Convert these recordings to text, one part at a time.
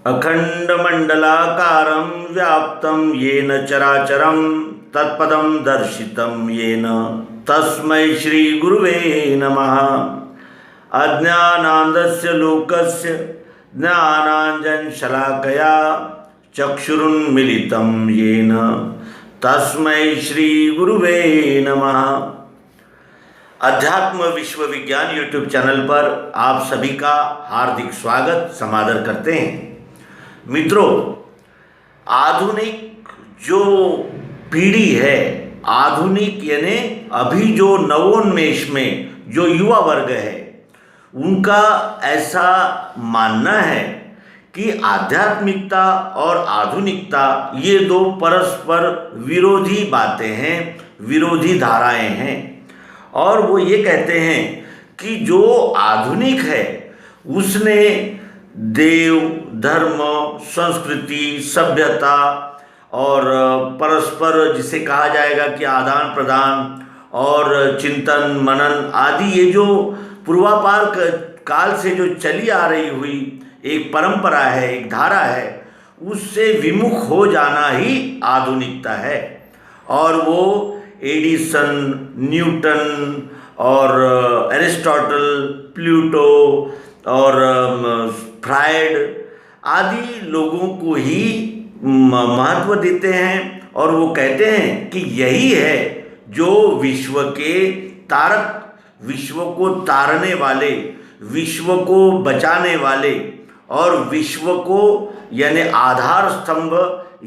अखंडमंडलाकारं व्याप्तं येन चराचरं तत्पदं दर्शितं येन तस्मै श्री गुरुवे नमः। अज्ञानान्धस्य लोकस्य ज्ञानाञ्जनशलाकया चक्षुरुन्मीलितं येन तस्मै श्री गुरुवे नमः। अध्यात्म विश्व विज्ञान यूट्यूब चैनल पर आप सभी का हार्दिक स्वागत समादर करते हैं। मित्रों, आधुनिक जो पीढ़ी है, आधुनिक यानी अभी जो नवोन्मेष में जो युवा वर्ग है, उनका ऐसा मानना है कि आध्यात्मिकता और आधुनिकता ये दो परस्पर विरोधी बातें हैं, विरोधी धाराएं हैं। और वो ये कहते हैं कि जो आधुनिक है उसने देव, धर्म, संस्कृति, सभ्यता और परस्पर जिसे कहा जाएगा कि आदान प्रदान और चिंतन मनन आदि, ये जो पूर्वापार काल से जो चली आ रही हुई एक परंपरा है, एक धारा है, उससे विमुख हो जाना ही आधुनिकता है। और वो एडिसन, न्यूटन और एरिस्टोटल, प्लूटो और फ्रायड आदि लोगों को ही महत्व देते हैं। और वो कहते हैं कि यही है जो विश्व के तारक, विश्व को तारने वाले, विश्व को बचाने वाले और विश्व को यानी आधार स्तंभ,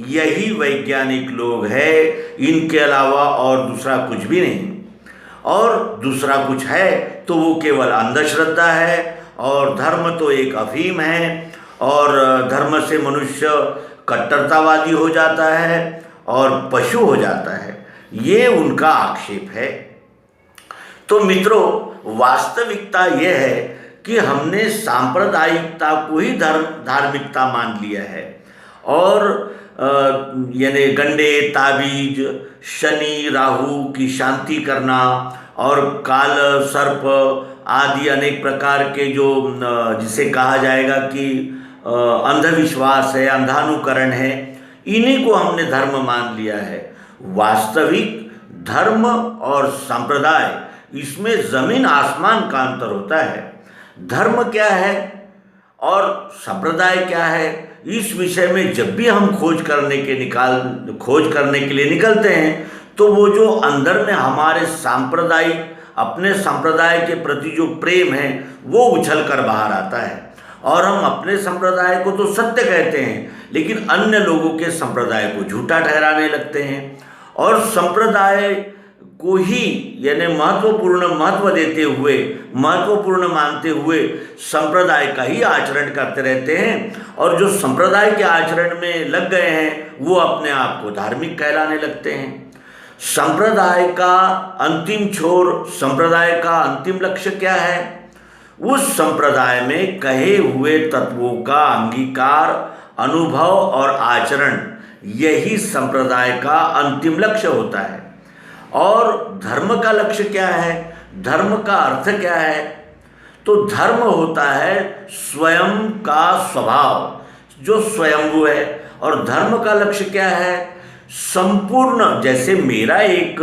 यही वैज्ञानिक लोग हैं। इनके अलावा और दूसरा कुछ भी नहीं। और दूसरा कुछ है तो वो केवल अंधश्रद्धा है। और धर्म तो एक अफीम है और धर्म से मनुष्य कट्टरतावादी हो जाता है और पशु हो जाता है, ये उनका आक्षेप है। तो मित्रों, वास्तविकता यह है कि हमने सांप्रदायिकता को ही धार्मिकता मान लिया है। और यानी गंडे, ताबीज, शनि राहु की शांति करना और काल सर्प आदि अनेक प्रकार के जो जिसे कहा जाएगा कि अंधविश्वास है, अंधानुकरण है, इन्हीं को हमने धर्म मान लिया है। वास्तविक धर्म और संप्रदाय, इसमें जमीन आसमान का अंतर होता है। धर्म क्या है और संप्रदाय क्या है, इस विषय में जब भी हम खोज करने के लिए निकलते हैं तो वो जो अंदर में हमारे सांप्रदायिक, अपने संप्रदाय के प्रति जो प्रेम है वो उछल कर बाहर आता है। और हम अपने संप्रदाय को तो सत्य कहते हैं, लेकिन अन्य लोगों के संप्रदाय को झूठा ठहराने लगते हैं। और संप्रदाय को ही यानी महत्व देते हुए, महत्वपूर्ण मानते हुए संप्रदाय का ही आचरण करते रहते हैं। और जो संप्रदाय के आचरण में लग गए हैं वो अपने आप को धार्मिक कहलाने लगते हैं। संप्रदाय का अंतिम छोर, संप्रदाय का अंतिम लक्ष्य क्या है? उस संप्रदाय में कहे हुए तत्वों का अंगीकार, अनुभव और आचरण, यही संप्रदाय का अंतिम लक्ष्य होता है। और धर्म का लक्ष्य क्या है? धर्म का अर्थ क्या है? तो धर्म होता है स्वयं का स्वभाव, जो स्वयंभू है। और धर्म का लक्ष्य क्या है? संपूर्ण, जैसे मेरा एक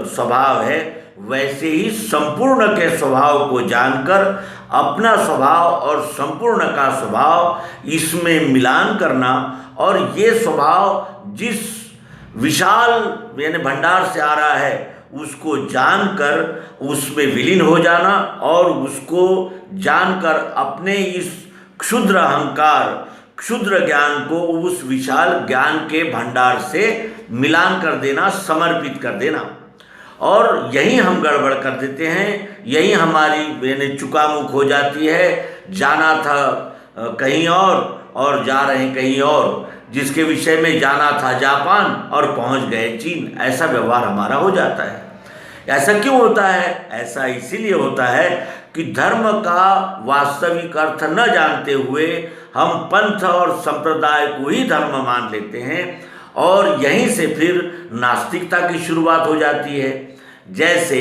स्वभाव है वैसे ही संपूर्ण के स्वभाव को जानकर अपना स्वभाव और संपूर्ण का स्वभाव, इसमें मिलान करना। और ये स्वभाव जिस विशाल यानी भंडार से आ रहा है उसको जानकर उसमें विलीन हो जाना और उसको जानकर अपने इस क्षुद्र अहंकार, क्षुद्र ज्ञान को उस विशाल ज्ञान के भंडार से मिलान कर देना, समर्पित कर देना। और यही हम गड़बड़ कर देते हैं, यही हमारी यानी चुकामुख हो जाती है। जाना था कहीं और जा रहे हैं कहीं और, जिसके विषय में जाना था जापान और पहुंच गए चीन, ऐसा व्यवहार हमारा हो जाता है। ऐसा क्यों होता है? ऐसा इसीलिए होता है कि धर्म का वास्तविक अर्थ न जानते हुए हम पंथ और संप्रदाय को ही धर्म मान लेते हैं। और यहीं से फिर नास्तिकता की शुरुआत हो जाती है। जैसे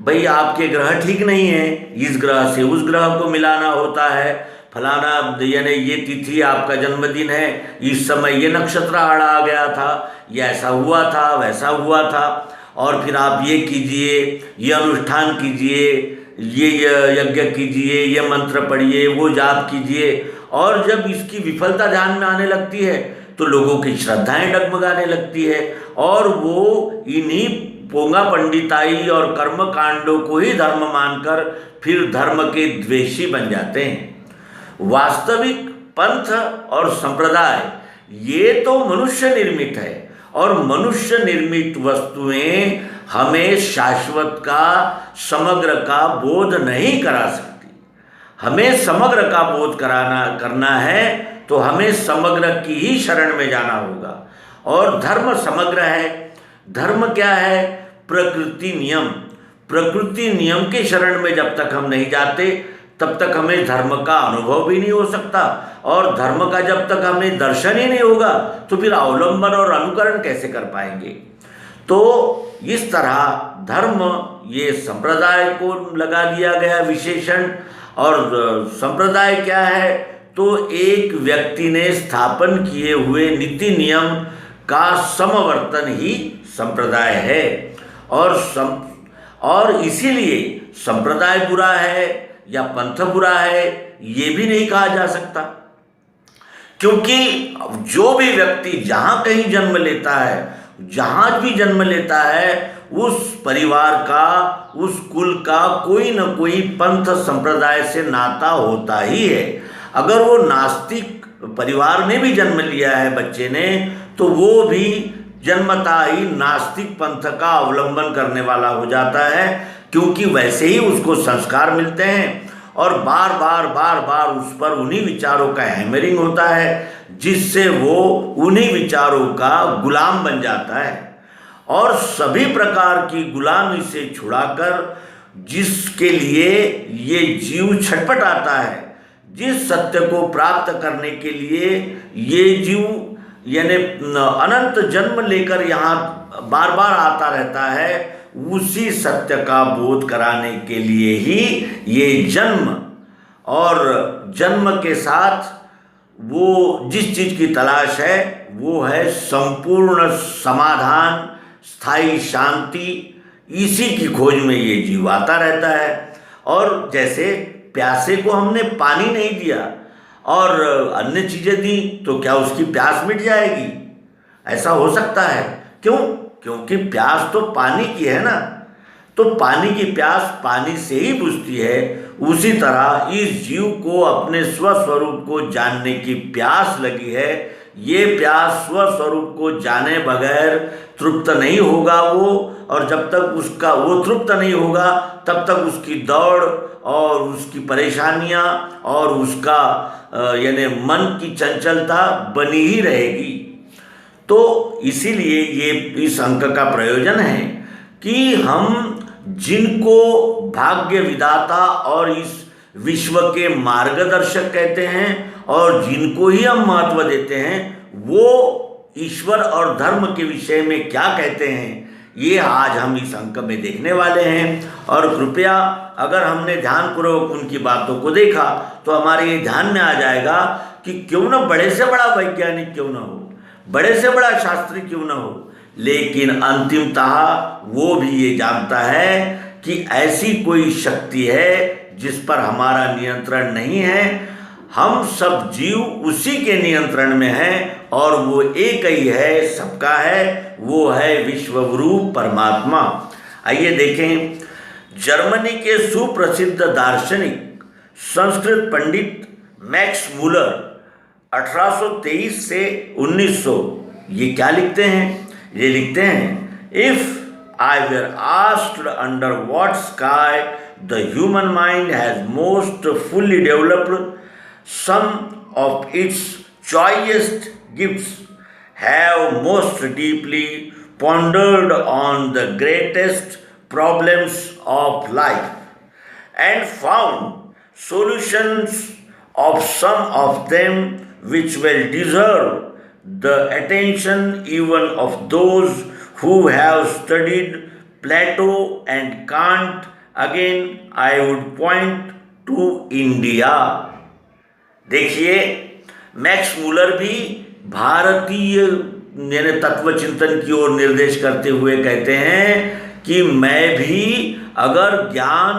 भाई आपके ग्रह ठीक नहीं है, इस ग्रह से उस ग्रह को मिलाना होता है, फलाना यानी ये तिथि आपका जन्मदिन है, इस समय ये नक्षत्र आ गया था, ये ऐसा हुआ था, वैसा हुआ था, और फिर आप ये कीजिए, ये अनुष्ठान कीजिए, ये यज्ञ कीजिए, ये मंत्र पढ़िए, वो जाप कीजिए। और जब इसकी विफलता ध्यान में आने लगती है तो लोगों की श्रद्धाएं डगमगाने लगती है और वो इन्हीं पोंगा पंडिताई और कर्म कांडों को ही धर्म मानकर फिर धर्म के द्वेषी बन जाते हैं। वास्तविक पंथ और संप्रदाय ये तो मनुष्य निर्मित है और मनुष्य निर्मित वस्तुएं हमें शाश्वत का, समग्र का बोध नहीं करा सकती। हमें समग्र का बोध करना है तो हमें समग्र की ही शरण में जाना होगा। और धर्म समग्र है। धर्म क्या है? प्रकृति नियम। प्रकृति नियम के शरण में जब तक हम नहीं जाते तब तक हमें धर्म का अनुभव भी नहीं हो सकता, और धर्म का जब तक हमें दर्शन ही नहीं होगा तो फिर अवलंबन और अनुकरण कैसे कर पाएंगे। तो इस तरह धर्म ये संप्रदाय को लगा दिया गया विशेषण। और संप्रदाय क्या है? तो एक व्यक्ति ने स्थापन किए हुए नीति नियम का समवर्तन ही संप्रदाय है। और इसीलिए संप्रदाय बुरा है या पंथ बुरा है ये भी नहीं कहा जा सकता, क्योंकि जो भी व्यक्ति जहाँ कहीं जन्म लेता है, जहाँ भी जन्म लेता है, उस परिवार का, उस कुल का कोई न कोई पंथ संप्रदाय से नाता होता ही है। अगर वो नास्तिक परिवार में भी जन्म लिया है बच्चे ने, तो वो भी जन्मता ही नास्तिक पंथ का अवलंबन करने वाला हो जाता है, क्योंकि वैसे ही उसको संस्कार मिलते हैं और बार बार उस पर उन्हीं विचारों का हैमरिंग होता है, जिससे वो उन्हीं विचारों का गुलाम बन जाता है। और सभी प्रकार की गुलामी से छुड़ाकर जिसके लिए ये जीव छटपटाता है, जिस सत्य को प्राप्त करने के लिए ये जीव यानी अनंत जन्म लेकर यहाँ बार बार आता रहता है, उसी सत्य का बोध कराने के लिए ही ये जन्म, और जन्म के साथ वो जिस चीज़ की तलाश है वो है संपूर्ण समाधान, स्थायी शांति। इसी की खोज में ये जीव आता रहता है। और जैसे प्यासे को हमने पानी नहीं दिया और अन्य चीज़ें दी तो क्या उसकी प्यास मिट जाएगी? ऐसा हो सकता है? क्यों? क्योंकि प्यास तो पानी की है ना, तो पानी की प्यास पानी से ही बुझती है। उसी तरह इस जीव को अपने स्वस्वरूप को जानने की प्यास लगी है। ये प्यास स्वस्वरूप को जाने बगैर तृप्त नहीं होगा वो, और जब तक उसका वो तृप्त नहीं होगा तब तक उसकी दौड़ और उसकी परेशानियां और उसका यानी मन की चंचलता बनी ही रहेगी। तो इसीलिए ये इस अंक का प्रयोजन है कि हम जिनको भाग्य विधाता और इस विश्व के मार्गदर्शक कहते हैं और जिनको ही हम महत्व देते हैं, वो ईश्वर और धर्म के विषय में क्या कहते हैं, ये आज हम इस अंक में देखने वाले हैं। और कृपया अगर हमने ध्यानपूर्वक उनकी बातों को देखा तो हमारे ये ध्यान में आ जाएगा कि क्यों न बड़े से बड़ा वैज्ञानिक क्यों न हो, बड़े से बड़ा शास्त्री क्यों न हो, लेकिन अंतिमतः वो भी ये जानता है कि ऐसी कोई शक्ति है जिस पर हमारा नियंत्रण नहीं है। हम सब जीव उसी के नियंत्रण में हैं और वो एक ही है, सबका है, वो है विश्वगुरु परमात्मा। आइए देखें, जर्मनी के सुप्रसिद्ध दार्शनिक संस्कृत पंडित मैक्स मूलर 1823 से 1900 ये क्या लिखते हैं? ये लिखते हैं, if I were asked under what sky the human mind has most fully developed, some of its choicest gifts have most deeply pondered on the greatest problems of life and found solutions of some of them which will deserve the attention even of those who have studied Plato and Kant, again I would point to India. देखिए, Max Muller भी भारतीय यानी तत्व चिंतन की ओर निर्देश करते हुए कहते हैं कि मैं भी अगर ज्ञान,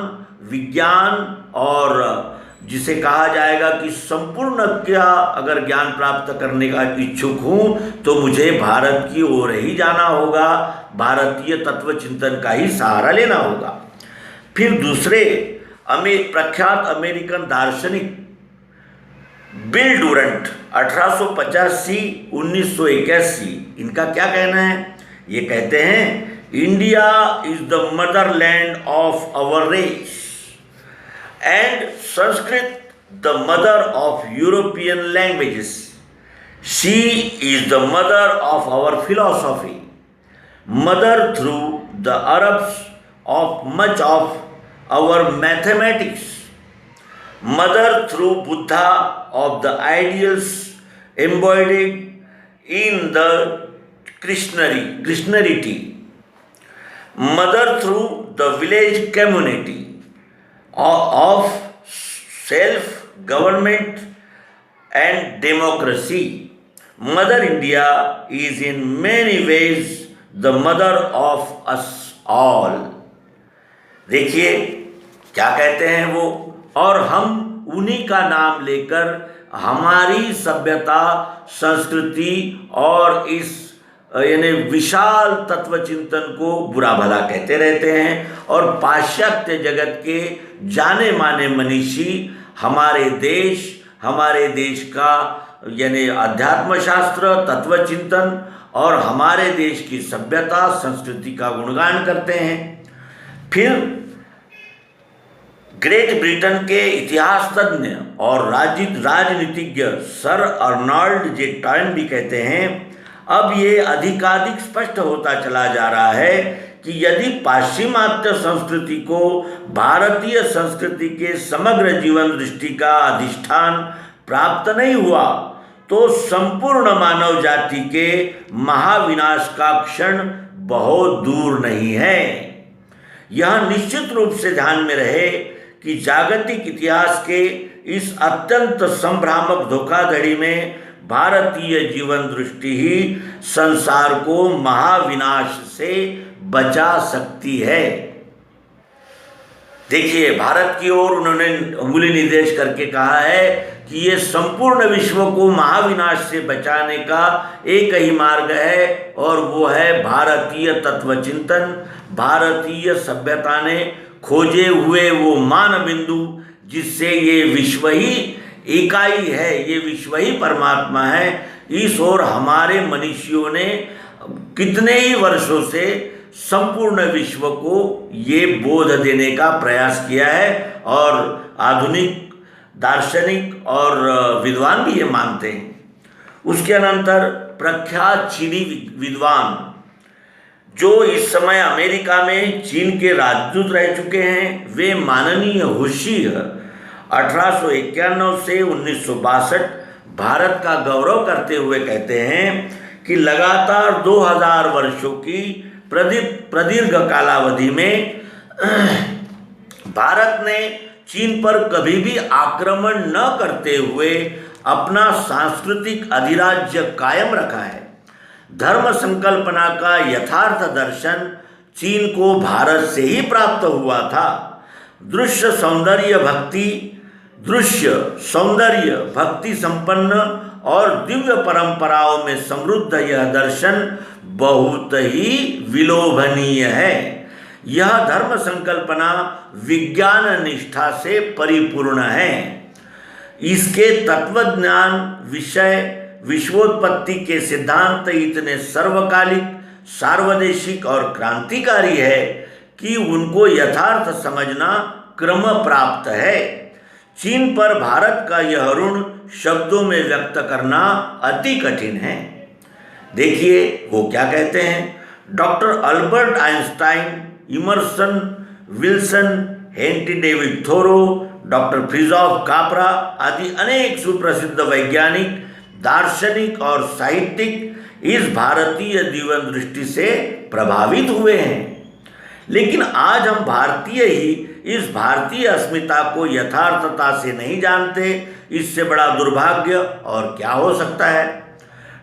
विज्ञान और जिसे कहा जाएगा कि संपूर्ण क्या अगर ज्ञान प्राप्त करने का इच्छुक हूँ तो मुझे भारत की ओर ही जाना होगा, भारतीय तत्व चिंतन का ही सहारा लेना होगा। फिर दूसरे प्रख्यात अमेरिकन दार्शनिक बिल डुरंट 1885-1981, इनका क्या कहना है? ये कहते हैं, India is the motherland of our race and Sanskrit the mother of European languages. She is the mother of our philosophy, mother through the Arabs of much of our mathematics, mother through Buddha of the ideals embodied in the Krishnarity, mother through the village community of self-government and democracy. Mother India is in many ways the mother of us all. देखिए क्या कहते हैं वो, और हम उन्हीं का नाम लेकर हमारी सभ्यता, संस्कृति और इस यानी विशाल तत्व चिंतन को बुरा भला कहते रहते हैं। और पाश्चात्य जगत के जाने माने मनीषी हमारे देश का यानी अध्यात्म शास्त्र, तत्व चिंतन और हमारे देश की सभ्यता, संस्कृति का गुणगान करते हैं। फिर ग्रेट ब्रिटेन के इतिहास तज्ञ और राजनीतिज्ञ सर अर्नल्ड जे टॉयन भी कहते हैं, अब ये अधिकाधिक स्पष्ट होता चला जा रहा है कि यदि पाश्चिमात्य संस्कृति को भारतीय संस्कृति के समग्र जीवन दृष्टि का अधिष्ठान प्राप्त नहीं हुआ तो संपूर्ण मानव जाति के महाविनाश का क्षण बहुत दूर नहीं है। यह निश्चित रूप से ध्यान में रहे कि जागतिक इतिहास के इस अत्यंत संभ्रामक धोखाधड़ी में भारतीय जीवन दृष्टि ही संसार को महाविनाश से बचा सकती है। देखिए, भारत की ओर उन्होंने अंगुली निर्देश करके कहा है कि ये संपूर्ण विश्व को महाविनाश से बचाने का एक ही मार्ग है और वो है भारतीय तत्व चिंतन, भारतीय सभ्यता ने खोजे हुए वो मान बिंदु जिससे ये विश्व ही इकाई है, ये विश्व ही परमात्मा है। इस ओर हमारे मनीषियों ने कितने ही वर्षों से संपूर्ण विश्व को ये बोध देने का प्रयास किया है और आधुनिक दार्शनिक और विद्वान भी ये मानते हैं। उसके अनंतर प्रख्यात चीनी विद्वान जो इस समय अमेरिका में चीन के राजदूत रह चुके हैं, वे माननीय हुशी 1891 से 1962 भारत का गौरव करते हुए कहते हैं कि लगातार 2000 वर्षों की प्रदीर्घ कालावधि में भारत ने चीन पर कभी भी आक्रमण न करते हुए अपना सांस्कृतिक अधिराज्य कायम रखा है। धर्म संकल्पना का यथार्थ दर्शन चीन को भारत से ही प्राप्त हुआ था। दृश्य सौंदर्य भक्ति संपन्न और दिव्य परंपराओं में समृद्ध यह दर्शन बहुत ही विलोभनीय है। यह धर्म संकल्पना विज्ञान निष्ठा से परिपूर्ण है। इसके तत्वज्ञान विषय विश्वोत्पत्ति के सिद्धांत इतने सर्वकालिक, सार्वदेशिक और क्रांतिकारी है कि उनको यथार्थ समझना क्रम प्राप्त है। चीन पर भारत का यह ऋण शब्दों में व्यक्त करना अति कठिन है। देखिए वो क्या कहते हैं। Doctor Albert Einstein, Emerson, Wilson, Henry David Thoreau, doctor Fritjof Capra आदि अनेक सुप्रसिद्ध वैज्ञानिक, दार्शनिक और साहित्यिक इस भारतीय जीवन दृष्टि से प्रभावित हुए हैं। लेकिन आज हम भारतीय ही इस भारतीय अस्मिता को यथार्थता से नहीं जानते, इससे बड़ा दुर्भाग्य और क्या हो सकता है।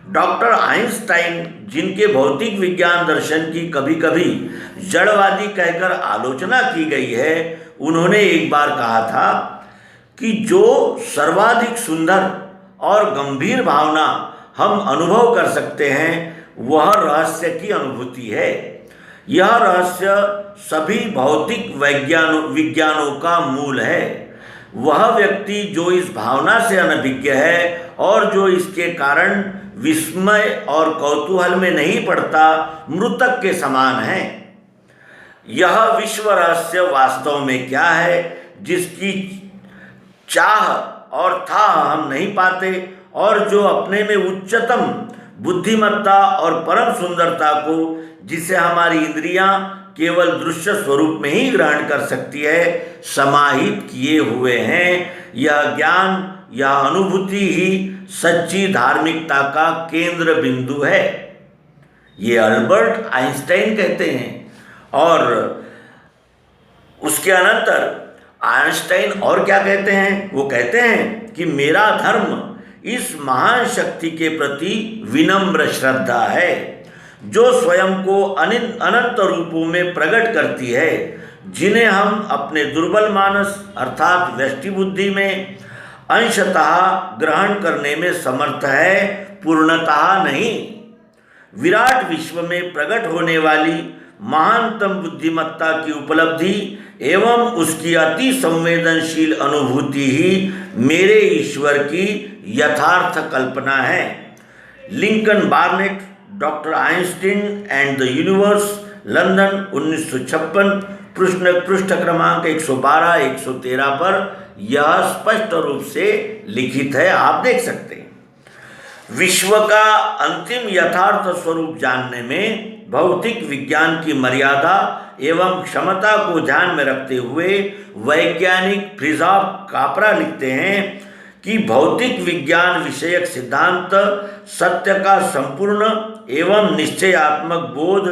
डॉक्टर आइंस्टाइन, जिनके भौतिक विज्ञान दर्शन की कभी कभी जड़वादी कहकर आलोचना की गई है, उन्होंने एक बार कहा था कि जो सर्वाधिक सुंदर और गंभीर भावना हम अनुभव कर सकते हैं वह रहस्य की अनुभूति है। यह रहस्य सभी भौतिक विज्ञानों का मूल है। वह व्यक्ति जो इस भावना से अनभिज्ञ है और जो इसके कारण विस्मय और कौतूहल में नहीं पड़ता, मृतक के समान है। यह विश्व रहस्य वास्तव में क्या है, जिसकी चाह और था हम नहीं पाते, और जो अपने में उच्चतम बुद्धिमत्ता और परम सुंदरता को, जिसे हमारी इंद्रियां केवल दृश्य स्वरूप में ही ग्रहण कर सकती है, समाहित किए हुए हैं। यह ज्ञान, यह अनुभूति ही सच्ची धार्मिकता का केंद्र बिंदु है। ये अल्बर्ट आइंस्टाइन कहते हैं। और उसके अनंतर आइंस्टाइन और क्या कहते हैं? वो कहते हैं कि मेरा धर्म इस महान शक्ति के प्रति विनम्र श्रद्धा है, जो स्वयं को अनंत रूपों में प्रकट करती है, जिन्हें हम अपने दुर्बल मानस अर्थात व्यष्टि बुद्धि में अंशतः ग्रहण करने में समर्थ है, पूर्णतः नहीं। विराट विश्व में प्रकट होने वाली महानतम बुद्धिमत्ता की उपलब्धि एवं उसकी अति संवेदनशील अनुभूति ही मेरे ईश्वर की यथार्थ कल्पना है। Lincoln Barnett, doctor Einstein and the universe, London 1956, पृष्ठ क्रमांक 112-113 पर यह स्पष्ट रूप से लिखित है, आप देख सकते हैं। विश्व का अंतिम यथार्थ स्वरूप जानने में भौतिक विज्ञान की मर्यादा एवं क्षमता को ध्यान में रखते हुए वैज्ञानिक फ्रिजॉफ कापरा लिखते हैं कि भौतिक विज्ञान विषयक सिद्धांत सत्य का संपूर्ण एवं निश्चयात्मक बोध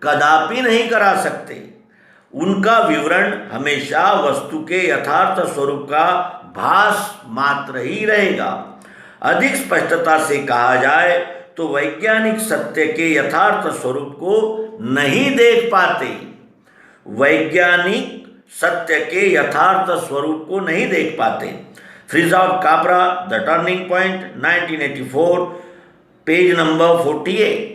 कदापि नहीं करा सकते। उनका विवरण हमेशा वस्तु के यथार्थ स्वरूप का भास मात्र ही रहेगा। अधिक स्पष्टता से कहा जाए तो वैज्ञानिक सत्य के यथार्थ स्वरूप को नहीं देख पाते। वैज्ञानिक सत्य के यथार्थ स्वरूप को नहीं देख पाते। Fritjof Capra, the turning point, 1984, page number 48।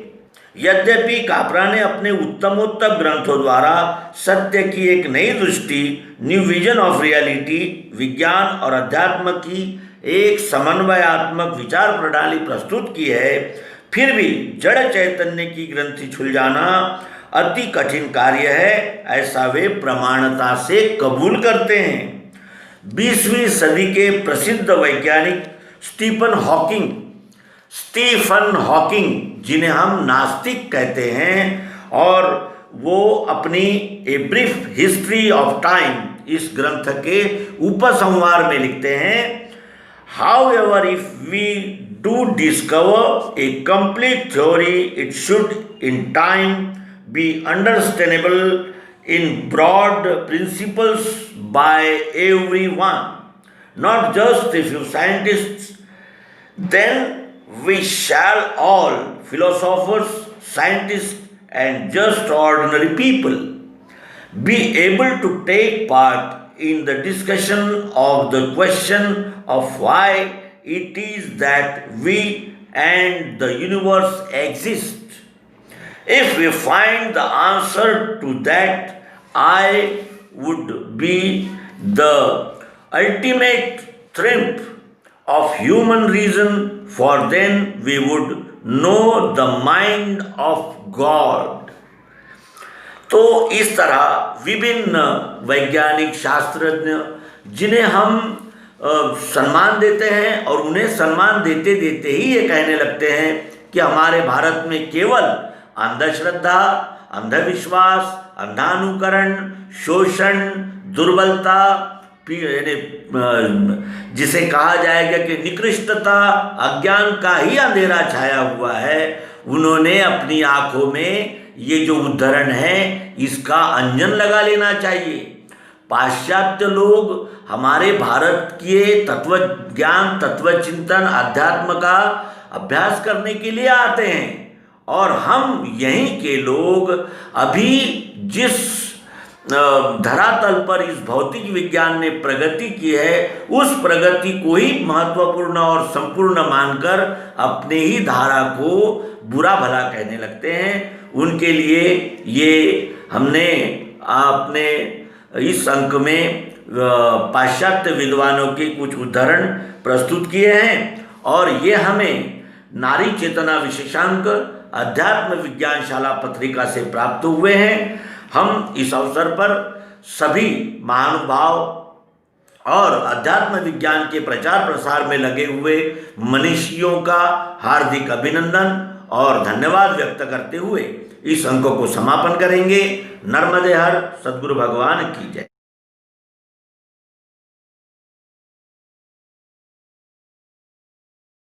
यद्यपि कापरा ने अपने उत्तमोत्तम ग्रंथों द्वारा सत्य की एक नई दृष्टि, न्यू विजन ऑफ रियलिटी, विज्ञान और अध्यात्म की एक समन्वयात्मक विचार प्रणाली प्रस्तुत की है, फिर भी जड़ चैतन्य की ग्रंथि सुलझाना अति कठिन कार्य है, ऐसा वे प्रमाणता से कबूल करते हैं। 20वीं सदी के प्रसिद्ध वैज्ञानिक स्टीफन हॉकिंग, जिन्हें हम नास्तिक कहते हैं, और वो अपनी a brief history of time इस ग्रंथ के उपसंहार में लिखते हैं, However, if we do discover a complete theory, it should in time be understandable in broad principles by everyone, not just a few scientists. Then we shall all, philosophers, scientists, and just ordinary people, be able to take part in the discussion of the question of why it is that we and the universe exist. If we find the answer to that, I would be the ultimate triumph of human reason, for then we would know the mind of God. तो इस तरह विभिन्न वैज्ञानिक शास्त्रज्ञ, जिन्हें हम सम्मान देते हैं, और उन्हें सम्मान देते देते ही ये कहने लगते हैं कि हमारे भारत में केवल अंधश्रद्धा, अंधविश्वास, अंधानुकरण, शोषण, दुर्बलता, जिसे कहा जाएगा कि निकृष्टता, अज्ञान का ही अंधेरा छाया हुआ है। उन्होंने अपनी आंखों में ये जो उद्धरण है इसका अंजन लगा लेना चाहिए। पाश्चात्य लोग हमारे भारत के तत्व ज्ञान, तत्व चिंतन, अध्यात्म का अभ्यास करने के लिए आते हैं, और हम यहीं के लोग अभी जिस धरातल पर इस भौतिक विज्ञान ने प्रगति की है, उस प्रगति को ही महत्वपूर्ण और संपूर्ण मानकर अपने ही धारा को बुरा भला कहने लगते हैं। उनके लिए ये हमने अपने इस अंक में पाश्चात्य विद्वानों के कुछ उदाहरण प्रस्तुत किए हैं, और ये हमें नारी चेतना विशेषांक अध्यात्म विज्ञान शाला पत्रिका से प्राप्त हुए हैं। हम इस अवसर पर सभी महानुभाव और अध्यात्म विज्ञान के प्रचार प्रसार में लगे हुए मनीषियों का हार्दिक अभिनंदन और धन्यवाद व्यक्त करते हुए इस अंक को समापन करेंगे। नर्मदे हर, सद्गुरु भगवान की जय।